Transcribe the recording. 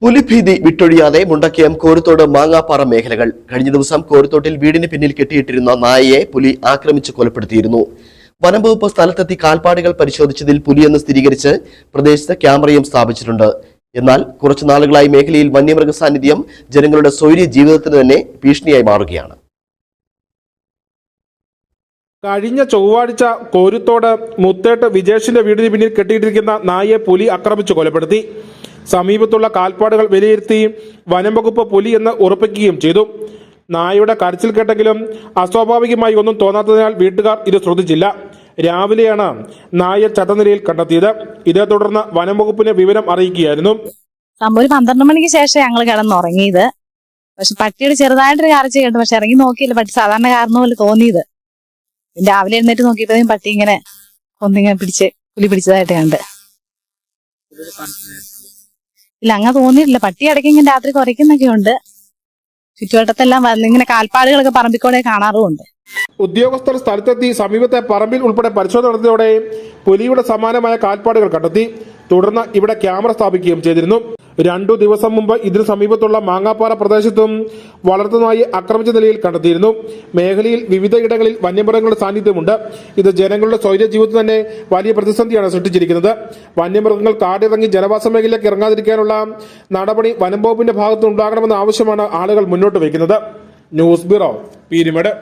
പുലിഭീതി വിട്ടൊഴിയാതെ മുണ്ടക്കയം കോരുത്തോട് മാങ്ങാപ്പാറ മേഖലകൾ. കഴിഞ്ഞ ദിവസം കോരുത്തോട്ടിൽ വീടിന് പിന്നിൽ കെട്ടിയിട്ടിരുന്ന നായയെ പുലി ആക്രമിച്ച് കൊലപ്പെടുത്തിയിരുന്നു. വനംവകുപ്പ് സ്ഥലത്തെത്തി കാൽപ്പാടുകൾ പരിശോധിച്ചതിൽ പുലിയെന്ന് സ്ഥിരീകരിച്ച് പ്രദേശത്ത് ക്യാമറയും സ്ഥാപിച്ചിട്ടുണ്ട്. എന്നാൽ കുറച്ചു നാളുകളായി മേഖലയിൽ വന്യമൃഗ സാന്നിധ്യം ജനങ്ങളുടെ സ്വൈര്യ ജീവിതത്തിന് തന്നെ ഭീഷണിയായി മാറുകയാണ്. കഴിഞ്ഞ ചൊവ്വാഴ്ച കോരുത്തോട് മുത്തേട്ട് വിജേഷിന്റെ വീടിന് പിന്നിൽ കെട്ടിയിട്ടിരിക്കുന്ന നായയെ പുലി ആക്രമിച്ച് കൊലപ്പെടുത്തി. സമീപത്തുള്ള കാൽപ്പാടുകൾ വിലയിരുത്തി വനംവകുപ്പ് പുലി എന്ന് ഉറപ്പിക്കുകയും ചെയ്തു. നായയുടെ കരച്ചിൽ കേട്ടെങ്കിലും അസ്വാഭാവികമായി ഒന്നും തോന്നാത്തതിനാൽ വീട്ടുകാർ ഇത് ശ്രദ്ധിച്ചില്ല. രാവിലെയാണ് നായ ചത്തനിലയിൽ കണ്ടെത്തിയത്. ഇതേ തുടർന്ന് വനംവകുപ്പിനെ വിവരം അറിയിക്കുകയായിരുന്നു. സംഭവം 12 മണിക്ക് ശേഷം ഞങ്ങൾ കിടന്നുറങ്ങിയത്. പക്ഷെ പട്ടിയുടെ ചെറുതായിട്ടൊരു കരച്ചിൽ കേട്ടു. പക്ഷെ ഇറങ്ങി നോക്കിയില്ല. പട്ടി സാധാരണ കാരണം പോലെ തോന്നിയത്. രാവിലെ എഴുന്നേറ്റ് നോക്കിയപ്പോഴും പട്ടി ഇങ്ങനെ ഒന്നിങ്ങനെ പുലി പിടിച്ചതായിട്ട് കണ്ട്. ഇല്ല, അങ്ങനെ തോന്നിയിട്ടില്ല. പട്ടി ഇടയ്ക്ക് ഇങ്ങനെ രാത്രി കുറയ്ക്കുന്നൊക്കെ ഉണ്ട്. ചുറ്റുവട്ടത്തെല്ലാം ഇങ്ങനെ കാൽപ്പാടുകളൊക്കെ പറമ്പിക്കൂടെ കാണാറുമുണ്ട്. ഉദ്യോഗസ്ഥർ സ്ഥലത്തെത്തി സമീപത്തെ പറമ്പിൽ ഉൾപ്പെടെ പരിശോധന നടത്തിയതോടെ പുലിയുടെ സമാനമായ കാൽപ്പാടുകൾ കണ്ടെത്തി. തുടർന്ന് ഇവിടെ ക്യാമറ സ്ഥാപിക്കുകയും ചെയ്തിരുന്നു. 2 ദിവസം മുമ്പ് ഇതിന് സമീപത്തുള്ള മാങ്ങാപ്പാറ പ്രദേശത്തും വളർത്തുനായി ആക്രമിച്ച നിലയിൽ കണ്ടെത്തിയിരുന്നു. മേഖലയിൽ വിവിധയിടങ്ങളിൽ വന്യമൃഗങ്ങളുടെ സാന്നിധ്യമുണ്ട്. ഇത് ജനങ്ങളുടെ സ്വൈര്യ ജീവിതത്തിൽ തന്നെ വലിയ പ്രതിസന്ധിയാണ് സൃഷ്ടിച്ചിരിക്കുന്നത്. വന്യമൃഗങ്ങൾ കാടിറങ്ങി ജനവാസ മേഖലയിലേക്ക് ഇറങ്ങാതിരിക്കാനുള്ള നടപടി വനം വകുപ്പിന്റെ ഭാഗത്തുനിന്നുണ്ടാകണമെന്ന ആവശ്യമാണ് ആളുകൾ മുന്നോട്ട് വയ്ക്കുന്നത്. News bureau, Peermade.